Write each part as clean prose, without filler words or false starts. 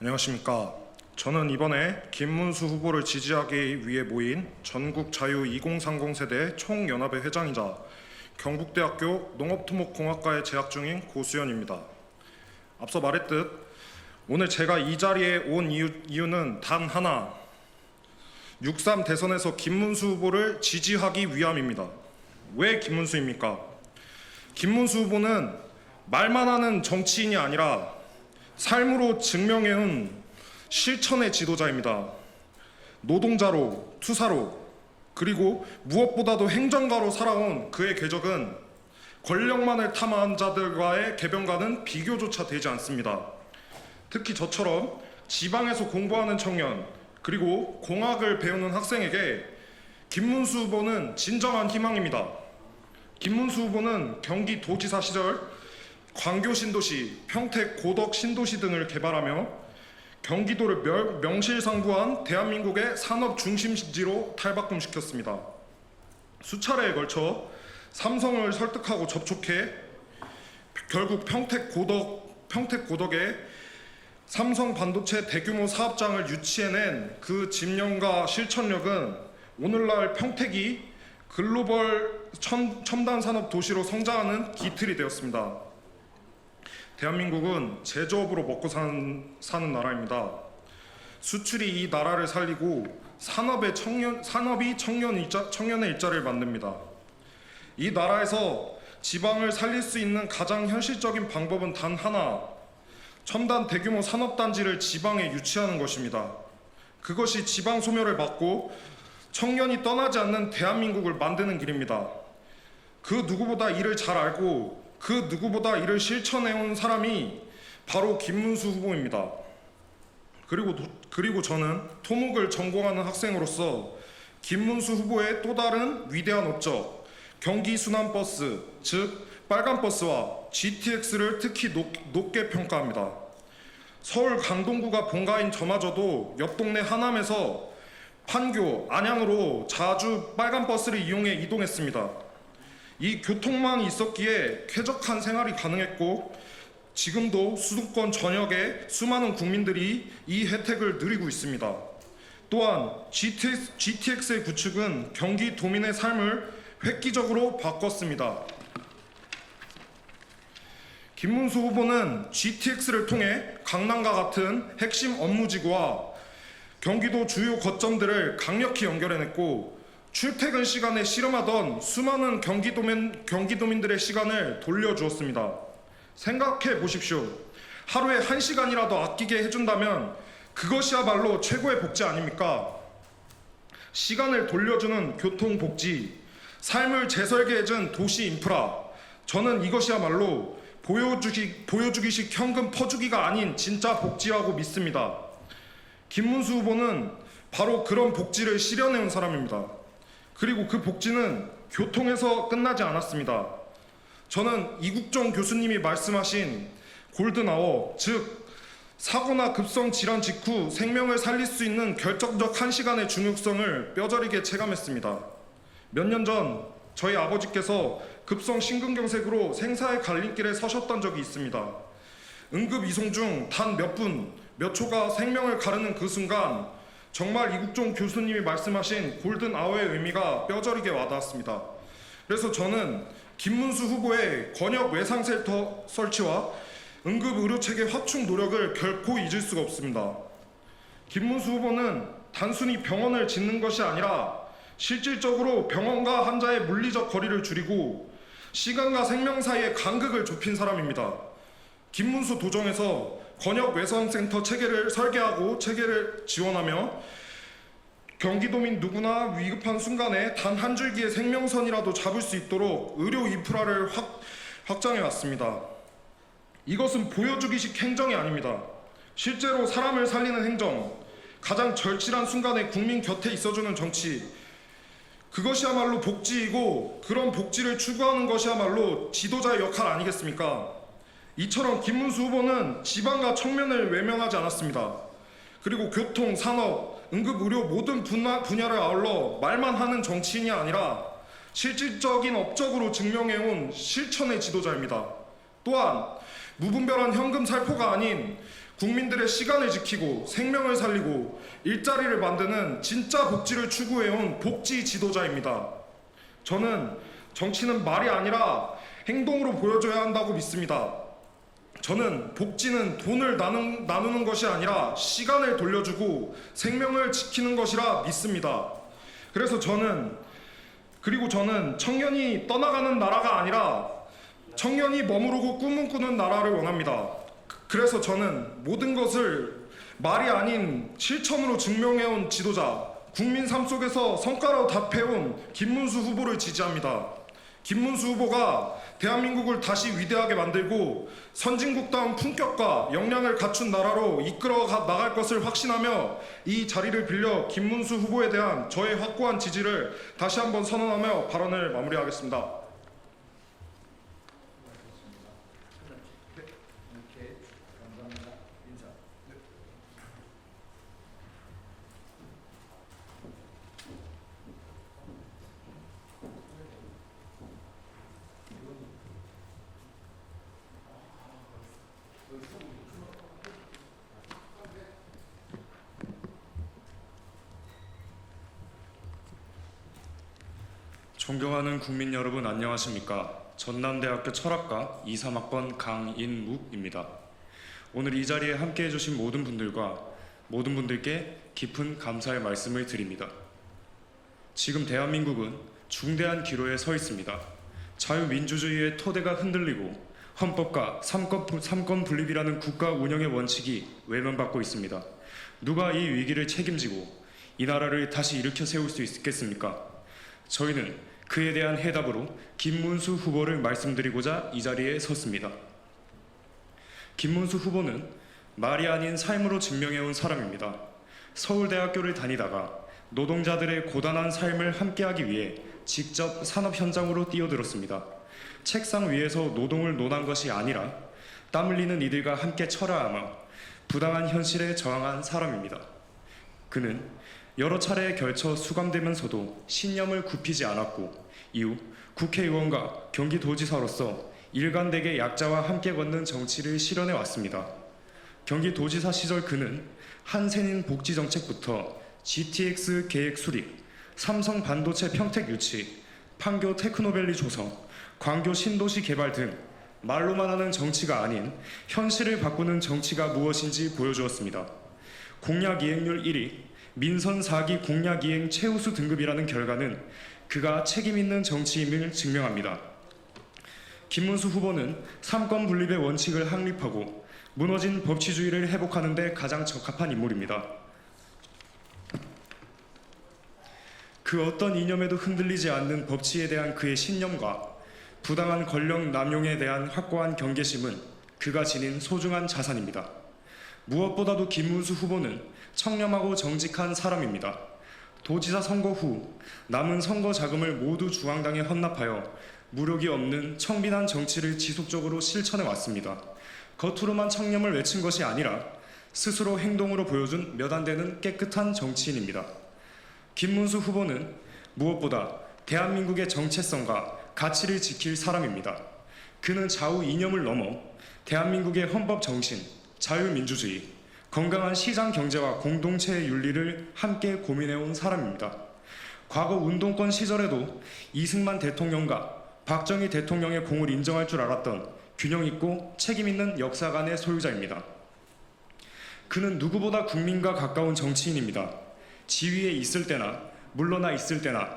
안녕하십니까. 저는 이번에 김문수 후보를 지지하기 위해 모인 전국 자유 2030 세대 총연합의 회장이자 경북대학교 농업토목공학과에 재학 중인 고수연입니다. 앞서 말했듯 오늘 제가 이 자리에 온 이유는 단 하나, 6.3 대선에서 김문수 후보를 지지하기 위함입니다. 왜 김문수입니까? 김문수 후보는 말만 하는 정치인이 아니라 삶으로 증명해온 실천의 지도자입니다. 노동자로, 투사로, 그리고 무엇보다도 행정가로 살아온 그의 궤적은 권력만을 탐한 자들과의 개변과는 비교조차 되지 않습니다. 특히 저처럼 지방에서 공부하는 청년, 그리고 공학을 배우는 학생에게 김문수 후보는 진정한 희망입니다. 김문수 후보는 경기도지사 시절 광교 신도시, 평택 고덕 신도시 등을 개발하며 경기도를 명실상부한 대한민국의 산업 중심지로 탈바꿈시켰습니다. 수차례에 걸쳐 삼성을 설득하고 접촉해 결국 평택 고덕에 삼성 반도체 대규모 사업장을 유치해낸 그 집념과 실천력은 오늘날 평택이 글로벌 첨단 산업 도시로 성장하는 기틀이 되었습니다. 대한민국은 제조업으로 먹고 사는 나라입니다. 수출이 이 나라를 살리고 산업이 청년의 일자리를 만듭니다. 이 나라에서 지방을 살릴 수 있는 가장 현실적인 방법은 단 하나, 첨단 대규모 산업단지를 지방에 유치하는 것입니다. 그것이 지방 소멸을 막고 청년이 떠나지 않는 대한민국을 만드는 길입니다. 그 누구보다 이를 잘 알고 그 누구보다 이를 실천해온 사람이 바로 김문수 후보입니다. 그리고 저는 토목을 전공하는 학생으로서 김문수 후보의 또 다른 위대한 업적, 경기 순환버스, 즉 빨간버스와 GTX를 특히 높게 평가합니다. 서울 강동구가 본가인 저마저도 옆 동네 하남에서 판교, 안양으로 자주 빨간버스를 이용해 이동했습니다. 이 교통망이 있었기에 쾌적한 생활이 가능했고 지금도 수도권 전역의 수많은 국민들이 이 혜택을 누리고 있습니다. 또한 GTX의 구축은 경기도민의 삶을 획기적으로 바꿨습니다. 김문수 후보는 GTX를 통해 강남과 같은 핵심 업무지구와 경기도 주요 거점들을 강력히 연결해냈고 출퇴근 시간에 씨름하던 수많은 경기도민들의 시간을 돌려주었습니다. 생각해 보십시오. 하루에 1시간이라도 아끼게 해준다면 그것이야말로 최고의 복지 아닙니까? 시간을 돌려주는 교통복지, 삶을 재설계해준 도시 인프라, 저는 이것이야말로 보여주기식 현금 퍼주기가 아닌 진짜 복지라고 믿습니다. 김문수 후보는 바로 그런 복지를 실현해온 사람입니다. 그리고 그 복지는 교통에서 끝나지 않았습니다. 저는 이국종 교수님이 말씀하신 골든아워, 즉 사고나 급성 질환 직후 생명을 살릴 수 있는 결정적 1시간의 중요성을 뼈저리게 체감했습니다. 몇 년 전 저희 아버지께서 급성 심근경색으로 생사의 갈림길에 서셨던 적이 있습니다. 응급 이송 중 단 몇 분, 몇 초가 생명을 가르는 그 순간 정말 이국종 교수님이 말씀하신 골든아워의 의미가 뼈저리게 와닿았습니다. 그래서 저는 김문수 후보의 권역 외상센터 설치와 응급의료체계 확충 노력을 결코 잊을 수가 없습니다. 김문수 후보는 단순히 병원을 짓는 것이 아니라 실질적으로 병원과 환자의 물리적 거리를 줄이고 시간과 생명 사이의 간극을 좁힌 사람입니다. 김문수 도정에서 권역 외상센터 체계를 설계하고 체계를 지원하며 경기도민 누구나 위급한 순간에 단 한 줄기의 생명선이라도 잡을 수 있도록 의료 인프라를 확장해 왔습니다. 이것은 보여주기식 행정이 아닙니다. 실제로 사람을 살리는 행정, 가장 절실한 순간에 국민 곁에 있어주는 정치, 그것이야말로 복지이고 그런 복지를 추구하는 것이야말로 지도자의 역할 아니겠습니까? 이처럼 김문수 후보는 지방과 청년을 외면하지 않았습니다. 그리고 교통, 산업, 응급, 의료 모든 분야를 아울러 말만 하는 정치인이 아니라 실질적인 업적으로 증명해온 실천의 지도자입니다. 또한 무분별한 현금 살포가 아닌 국민들의 시간을 지키고 생명을 살리고 일자리를 만드는 진짜 복지를 추구해온 복지 지도자입니다. 저는 정치는 말이 아니라 행동으로 보여줘야 한다고 믿습니다. 저는 복지는 돈을 나누는 것이 아니라 시간을 돌려주고 생명을 지키는 것이라 믿습니다. 그리고 저는 청년이 떠나가는 나라가 아니라 청년이 머무르고 꿈을 꾸는 나라를 원합니다. 그래서 저는 모든 것을 말이 아닌 실천으로 증명해온 지도자, 국민 삶 속에서 성과로 답해온 김문수 후보를 지지합니다. 김문수 후보가 대한민국을 다시 위대하게 만들고 선진국다운 품격과 역량을 갖춘 나라로 이끌어 나갈 것을 확신하며 이 자리를 빌려 김문수 후보에 대한 저의 확고한 지지를 다시 한번 선언하며 발언을 마무리하겠습니다. 존경하는 국민 여러분 안녕하십니까? 전남대학교 철학과 23학번 강인묵입니다. 오늘 이 자리에 함께해 주신 모든 분들께 깊은 감사의 말씀을 드립니다. 지금 대한민국은 중대한 기로에 서 있습니다. 자유민주주의의 토대가 흔들리고 헌법과 삼권 분립이라는 국가 운영의 원칙이 외면받고 있습니다. 누가 이 위기를 책임지고 이 나라를 다시 일으켜 세울 수 있겠습니까? 저희는 그에 대한 해답으로 김문수 후보를 말씀드리고자 이 자리에 섰습니다. 김문수 후보는 말이 아닌 삶으로 증명해온 사람입니다. 서울대학교를 다니다가 노동자들의 고단한 삶을 함께하기 위해 직접 산업 현장으로 뛰어들었습니다. 책상 위에서 노동을 논한 것이 아니라 땀 흘리는 이들과 함께 철화하며 부당한 현실에 저항한 사람입니다. 그는 여러 차례에 걸쳐 수감되면서도 신념을 굽히지 않았고 이후 국회의원과 경기도지사로서 일관되게 약자와 함께 걷는 정치를 실현해 왔습니다. 경기도지사 시절 그는 한센인 복지 정책부터 GTX 계획 수립, 삼성 반도체 평택 유치, 판교 테크노밸리 조성, 광교 신도시 개발 등 말로만 하는 정치가 아닌 현실을 바꾸는 정치가 무엇인지 보여주었습니다. 공약 이행률 1위, 민선 4기 공약 이행 최우수 등급이라는 결과는 그가 책임있는 정치임을 증명합니다. 김문수 후보는 삼권 분립의 원칙을 확립하고 무너진 법치주의를 회복하는 데 가장 적합한 인물입니다. 그 어떤 이념에도 흔들리지 않는 법치에 대한 그의 신념과 부당한 권력 남용에 대한 확고한 경계심은 그가 지닌 소중한 자산입니다. 무엇보다도 김문수 후보는 청렴하고 정직한 사람입니다. 도지사 선거 후 남은 선거 자금을 모두 중앙당에 헌납하여 무력이 없는 청빈한 정치를 지속적으로 실천해 왔습니다. 겉으로만 청렴을 외친 것이 아니라 스스로 행동으로 보여준 몇 안 되는 깨끗한 정치인입니다. 김문수 후보는 무엇보다 대한민국의 정체성과 가치를 지킬 사람입니다. 그는 좌우 이념을 넘어 대한민국의 헌법 정신, 자유민주주의, 건강한 시장 경제와 공동체의 윤리를 함께 고민해온 사람입니다. 과거 운동권 시절에도 이승만 대통령과 박정희 대통령의 공을 인정할 줄 알았던 균형 있고 책임 있는 역사관의 소유자입니다. 그는 누구보다 국민과 가까운 정치인입니다. 지위에 있을 때나 물러나 있을 때나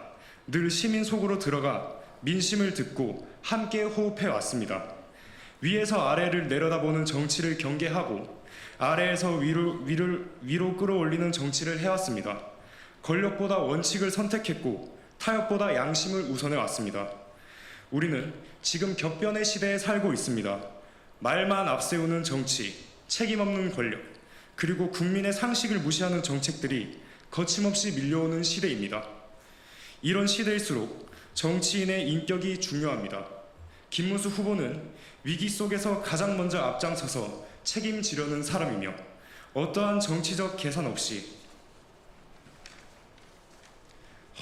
늘 시민 속으로 들어가 민심을 듣고 함께 호흡해 왔습니다. 위에서 아래를 내려다보는 정치를 경계하고 아래에서 위로 끌어올리는 정치를 해왔습니다. 권력보다 원칙을 선택했고 타협보다 양심을 우선해 왔습니다. 우리는 지금 격변의 시대에 살고 있습니다. 말만 앞세우는 정치, 책임 없는 권력, 그리고 국민의 상식을 무시하는 정책들이 거침없이 밀려오는 시대입니다. 이런 시대일수록 정치인의 인격이 중요합니다. 김문수 후보는 위기 속에서 가장 먼저 앞장서서 책임지려는 사람이며 어떠한 정치적 계산 없이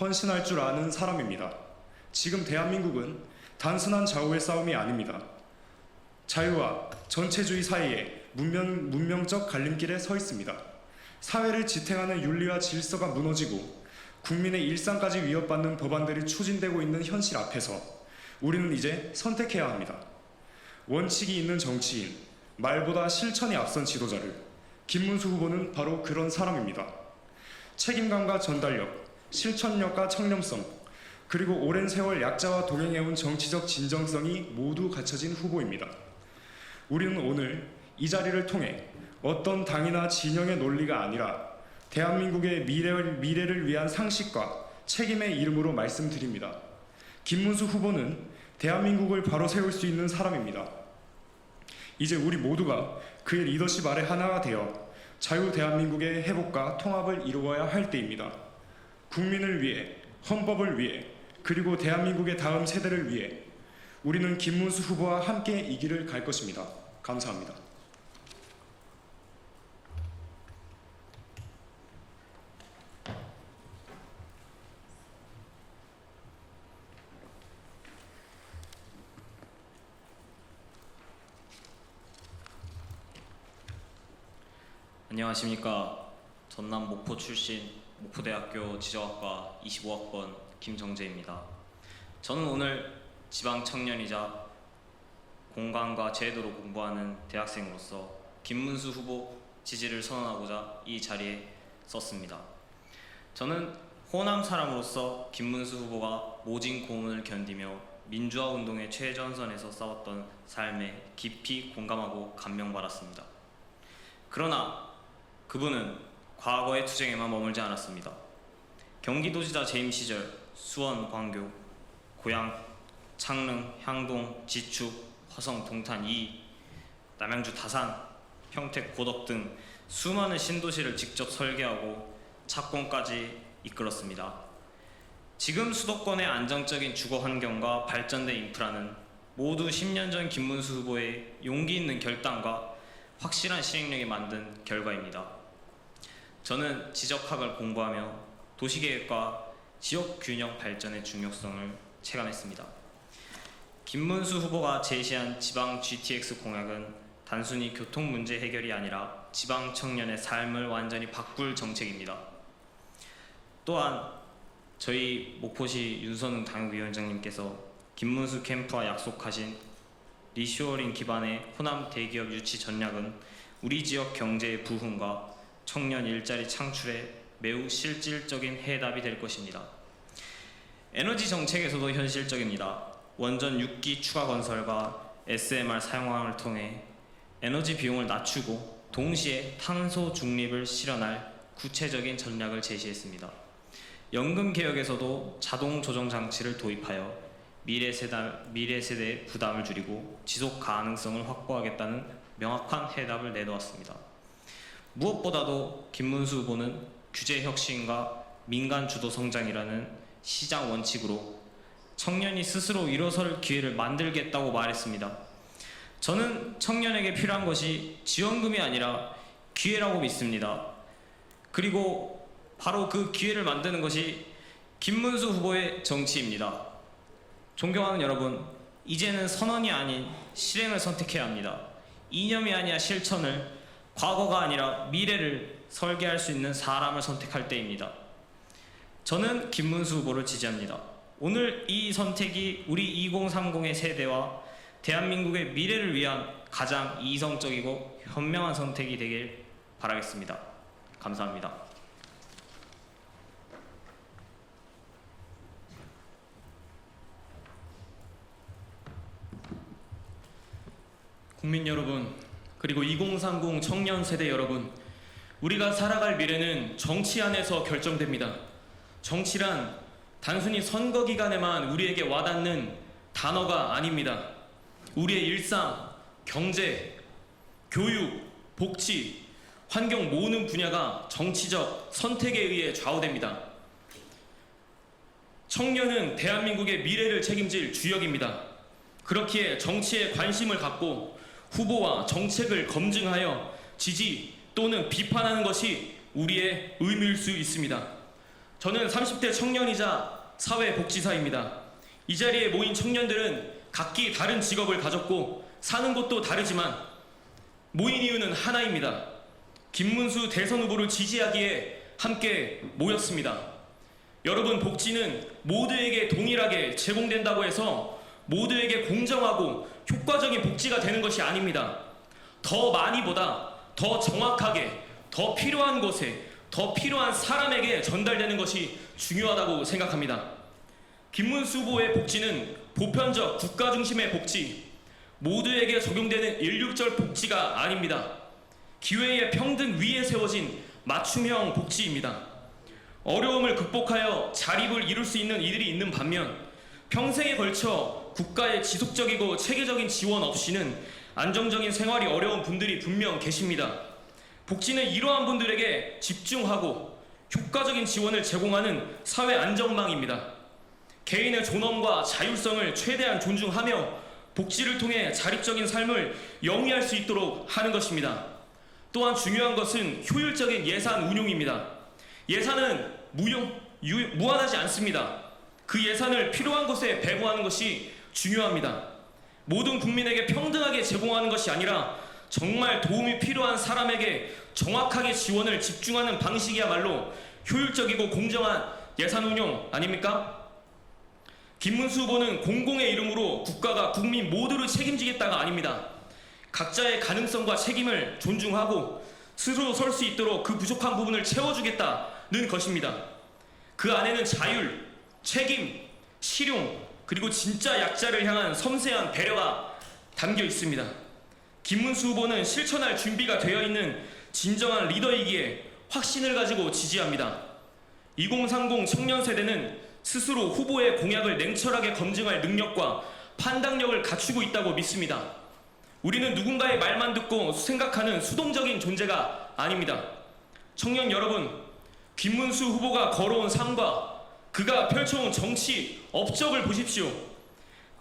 헌신할 줄 아는 사람입니다. 지금 대한민국은 단순한 좌우의 싸움이 아닙니다. 자유와 전체주의 사이에 문명적 갈림길에 서 있습니다. 사회를 지탱하는 윤리와 질서가 무너지고 국민의 일상까지 위협받는 법안들이 추진되고 있는 현실 앞에서 우리는 이제 선택해야 합니다. 원칙이 있는 정치인, 말보다 실천이 앞선 지도자를, 김문수 후보는 바로 그런 사람입니다. 책임감과 전달력, 실천력과 청렴성, 그리고 오랜 세월 약자와 동행해온 정치적 진정성이 모두 갖춰진 후보입니다. 우리는 오늘 이 자리를 통해 어떤 당이나 진영의 논리가 아니라 대한민국의 미래를 위한 상식과 책임의 이름으로 말씀드립니다. 김문수 후보는 대한민국을 바로 세울 수 있는 사람입니다. 이제 우리 모두가 그의 리더십 아래 하나가 되어 자유 대한민국의 회복과 통합을 이루어야 할 때입니다. 국민을 위해, 헌법을 위해, 그리고 대한민국의 다음 세대를 위해 우리는 김문수 후보와 함께 이 길을 갈 것입니다. 감사합니다. 안녕하십니까. 전남 목포 출신 목포대학교 지정학과 25학번 김정재입니다. 저는 오늘 지방 청년이자 공간과 제도로 공부하는 대학생으로서 김문수 후보 지지를 선언하고자 이 자리에 섰습니다. 저는 호남 사람으로서 김문수 후보가 모진 고문을 견디며 민주화 운동의 최전선에서 싸웠던 삶에 깊이 공감하고 감명받았습니다. 그러나 그분은 과거의 투쟁에만 머물지 않았습니다. 경기도지사 재임 시절 수원, 광교, 고양, 창릉, 향동, 지축, 화성, 동탄, 이, 남양주, 다산, 평택, 고덕 등 수많은 신도시를 직접 설계하고 착공까지 이끌었습니다. 지금 수도권의 안정적인 주거 환경과 발전된 인프라는 모두 10년 전 김문수 후보의 용기 있는 결단과 확실한 실행력이 만든 결과입니다. 저는 지적학을 공부하며 도시계획과 지역균형 발전의 중요성을 체감했습니다. 김문수 후보가 제시한 지방 GTX 공약은 단순히 교통 문제 해결이 아니라 지방 청년의 삶을 완전히 바꿀 정책입니다. 또한 저희 목포시 윤선웅 당협위원장님께서 김문수 캠프와 약속하신 리쇼어링 기반의 호남 대기업 유치 전략은 우리 지역 경제의 부흥과 청년 일자리 창출에 매우 실질적인 해답이 될 것입니다. 에너지 정책에서도 현실적입니다. 원전 6기 추가 건설과 SMR 사용을 통해 에너지 비용을 낮추고 동시에 탄소 중립을 실현할 구체적인 전략을 제시했습니다. 연금 개혁에서도 자동 조정 장치를 도입하여 미래 세대의 부담을 줄이고 지속 가능성을 확보하겠다는 명확한 해답을 내놓았습니다. 무엇보다도 김문수 후보는 규제 혁신과 민간 주도 성장이라는 시장 원칙으로 청년이 스스로 일어설 기회를 만들겠다고 말했습니다. 저는 청년에게 필요한 것이 지원금이 아니라 기회라고 믿습니다. 그리고 바로 그 기회를 만드는 것이 김문수 후보의 정치입니다. 존경하는 여러분, 이제는 선언이 아닌 실행을 선택해야 합니다. 이념이 아니라 실천을, 과거가 아니라 미래를 설계할 수 있는 사람을 선택할 때입니다. 저는 김문수 후보를 지지합니다. 오늘 이 선택이 우리 2030의 세대와 대한민국의 미래를 위한 가장 이성적이고 현명한 선택이 되길 바라겠습니다. 감사합니다. 국민 여러분, 그리고 2030 청년 세대 여러분, 우리가 살아갈 미래는 정치 안에서 결정됩니다. 정치란 단순히 선거 기간에만 우리에게 와닿는 단어가 아닙니다. 우리의 일상, 경제, 교육, 복지, 환경 모든 분야가 정치적 선택에 의해 좌우됩니다. 청년은 대한민국의 미래를 책임질 주역입니다. 그렇기에 정치에 관심을 갖고 후보와 정책을 검증하여 지지 또는 비판하는 것이 우리의 의무일 수 있습니다. 저는 30대 청년이자 사회복지사입니다. 이 자리에 모인 청년들은 각기 다른 직업을 가졌고 사는 곳도 다르지만 모인 이유는 하나입니다. 김문수 대선 후보를 지지하기에 함께 모였습니다. 여러분, 복지는 모두에게 동일하게 제공된다고 해서 모두에게 공정하고 효과적인 복지가 되는 것이 아닙니다. 더 많이보다 더 정확하게, 더 필요한 곳에, 더 필요한 사람에게 전달되는 것이 중요하다고 생각합니다. 김문수 후보의 복지는 보편적 국가 중심의 복지, 모두에게 적용되는 일률적 복지가 아닙니다. 기회의 평등 위에 세워진 맞춤형 복지입니다. 어려움을 극복하여 자립을 이룰 수 있는 이들이 있는 반면 평생에 걸쳐 국가의 지속적이고 체계적인 지원 없이는 안정적인 생활이 어려운 분들이 분명 계십니다. 복지는 이러한 분들에게 집중하고 효과적인 지원을 제공하는 사회 안전망입니다. 개인의 존엄과 자율성을 최대한 존중하며 복지를 통해 자립적인 삶을 영위할 수 있도록 하는 것입니다. 또한 중요한 것은 효율적인 예산 운용입니다. 예산은 무한하지 않습니다. 그 예산을 필요한 곳에 배분하는 것이 중요합니다. 모든 국민에게 평등하게 제공하는 것이 아니라 정말 도움이 필요한 사람에게 정확하게 지원을 집중하는 방식이야말로 효율적이고 공정한 예산 운용 아닙니까? 김문수 후보는 공공의 이름으로 국가가 국민 모두를 책임지겠다가 아닙니다. 각자의 가능성과 책임을 존중하고 스스로 설 수 있도록 그 부족한 부분을 채워주겠다는 것입니다. 그 안에는 자율, 책임, 실용, 그리고 진짜 약자를 향한 섬세한 배려가 담겨 있습니다. 김문수 후보는 실천할 준비가 되어 있는 진정한 리더이기에 확신을 가지고 지지합니다. 2030 청년 세대는 스스로 후보의 공약을 냉철하게 검증할 능력과 판단력을 갖추고 있다고 믿습니다. 우리는 누군가의 말만 듣고 생각하는 수동적인 존재가 아닙니다. 청년 여러분, 김문수 후보가 걸어온 삶과 그가 펼쳐온 정치 업적을 보십시오.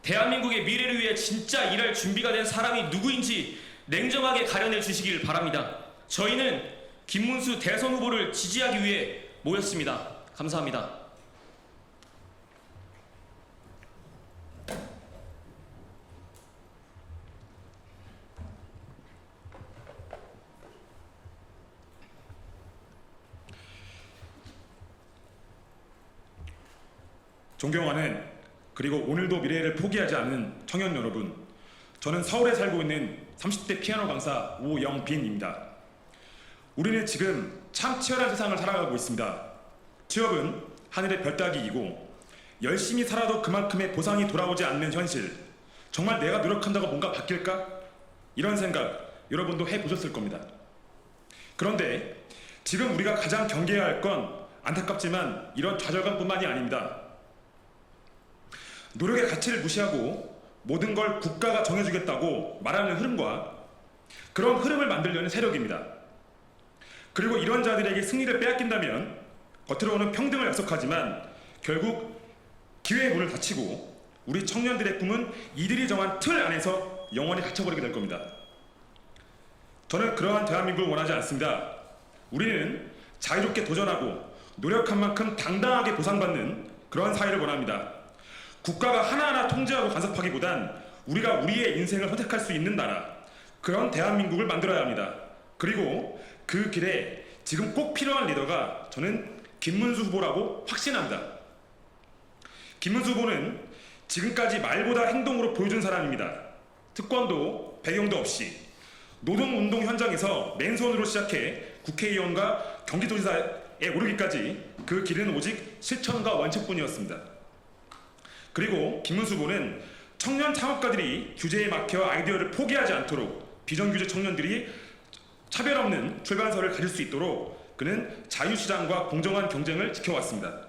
대한민국의 미래를 위해 진짜 일할 준비가 된 사람이 누구인지 냉정하게 가려내 주시길 바랍니다. 저희는 김문수 대선 후보를 지지하기 위해 모였습니다. 감사합니다. 존경하는 그리고 오늘도 미래를 포기하지 않는 청년 여러분, 저는 서울에 살고 있는 30대 피아노 강사 오영빈입니다. 우리는 지금 참 치열한 세상을 살아가고 있습니다. 취업은 하늘의 별 따기이고 열심히 살아도 그만큼의 보상이 돌아오지 않는 현실, 정말 내가 노력한다고 뭔가 바뀔까? 이런 생각 여러분도 해보셨을 겁니다. 그런데 지금 우리가 가장 경계해야 할 건 안타깝지만 이런 좌절감뿐만이 아닙니다. 노력의 가치를 무시하고 모든 걸 국가가 정해주겠다고 말하는 흐름과 그런 흐름을 만들려는 세력입니다. 그리고 이런 자들에게 승리를 빼앗긴다면 겉으로는 평등을 약속하지만 결국 기회의 문을 닫히고 우리 청년들의 꿈은 이들이 정한 틀 안에서 영원히 갇혀버리게 될 겁니다. 저는 그러한 대한민국을 원하지 않습니다. 우리는 자유롭게 도전하고 노력한 만큼 당당하게 보상받는 그러한 사회를 원합니다. 국가가 하나하나 통제하고 간섭하기보단 우리가 우리의 인생을 선택할 수 있는 나라, 그런 대한민국을 만들어야 합니다. 그리고 그 길에 지금 꼭 필요한 리더가 저는 김문수 후보라고 확신합니다. 김문수 후보는 지금까지 말보다 행동으로 보여준 사람입니다. 특권도 배경도 없이 노동운동 현장에서 맨손으로 시작해 국회의원과 경기도지사에 오르기까지 그 길은 오직 실천과 원칙뿐이었습니다. 그리고 김문수 후보는 청년 창업가들이 규제에 막혀 아이디어를 포기하지 않도록 비정규직 청년들이 차별 없는 출발선을 가질 수 있도록 그는 자유시장과 공정한 경쟁을 지켜왔습니다.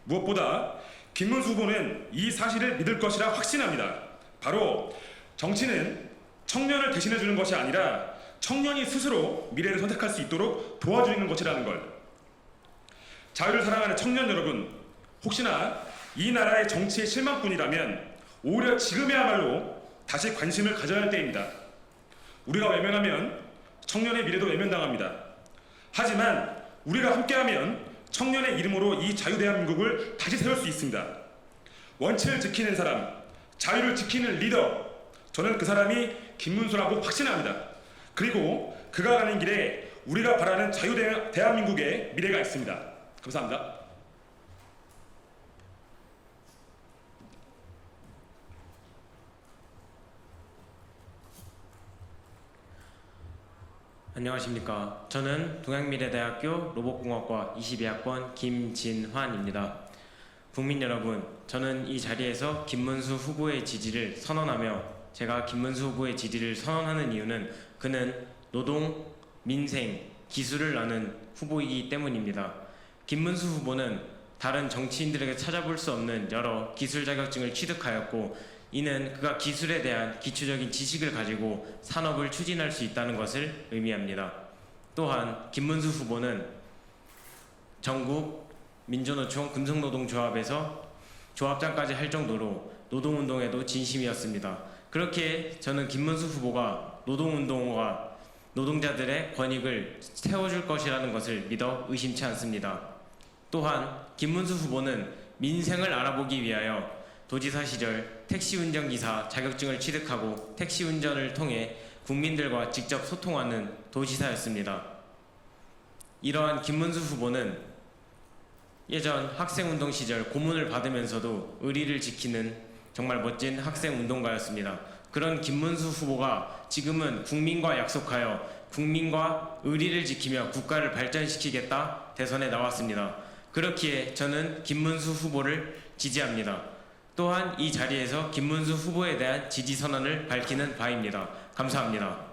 무엇보다 김문수 후보는 이 사실을 믿을 것이라 확신합니다. 바로 정치는 청년을 대신해주는 것이 아니라 청년이 스스로 미래를 선택할 수 있도록 도와주는 것이라는 걸. 자유를 사랑하는 청년 여러분, 혹시나 이 나라의 정치에 실망뿐이라면 오히려 지금이야말로 다시 관심을 가져야 할 때입니다. 우리가 외면하면 청년의 미래도 외면당합니다. 하지만 우리가 함께하면 청년의 이름으로 이 자유대한민국을 다시 세울 수 있습니다. 원칙을 지키는 사람, 자유를 지키는 리더, 저는 그 사람이 김문수라고 확신합니다. 그리고 그가 가는 길에 우리가 바라는 대한민국의 미래가 있습니다. 감사합니다. 안녕하십니까. 저는 동양미래대학교 로봇공학과 22학번 김진환입니다. 국민 여러분, 저는 이 자리에서 김문수 후보의 지지를 선언하며 제가 김문수 후보의 지지를 선언하는 이유는 그는 노동, 민생, 기술을 아는 후보이기 때문입니다. 김문수 후보는 다른 정치인들에게 찾아볼 수 없는 여러 기술 자격증을 취득하였고 이는 그가 기술에 대한 기초적인 지식을 가지고 산업을 추진할 수 있다는 것을 의미합니다. 또한 김문수 후보는 전국 민주노총 금속노동조합에서 조합장까지 할 정도로 노동운동에도 진심이었습니다. 그렇게 저는 김문수 후보가 노동운동과 노동자들의 권익을 세워줄 것이라는 것을 믿어 의심치 않습니다. 또한 김문수 후보는 민생을 알아보기 위하여 도지사 시절 택시운전기사 자격증을 취득하고 택시운전을 통해 국민들과 직접 소통하는 도지사였습니다. 이러한 김문수 후보는 예전 학생운동 시절 고문을 받으면서도 의리를 지키는 정말 멋진 학생운동가였습니다. 그런 김문수 후보가 지금은 국민과 약속하여 국민과 의리를 지키며 국가를 발전시키겠다 대선에 나왔습니다. 그렇기에 저는 김문수 후보를 지지합니다. 또한 이 자리에서 김문수 후보에 대한 지지 선언을 밝히는 바입니다. 감사합니다.